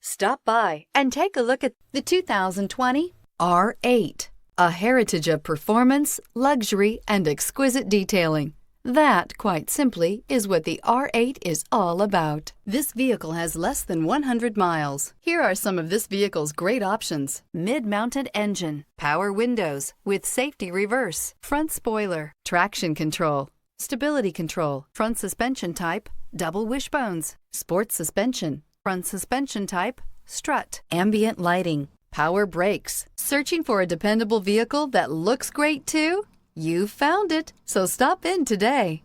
Stop by and take a look at the 2020 R8, a heritage of performance, luxury, and exquisite detailing. That, quite simply, is what the R8 is all about. This vehicle has less than 100 miles. Here are some of this vehicle's great options: mid-mounted engine, power windows with safety reverse, front spoiler, traction control, stability control, front suspension type, double wishbones, sports suspension, front suspension type, strut, ambient lighting, power brakes. Searching for a dependable vehicle that looks great too? You found it, so stop in today.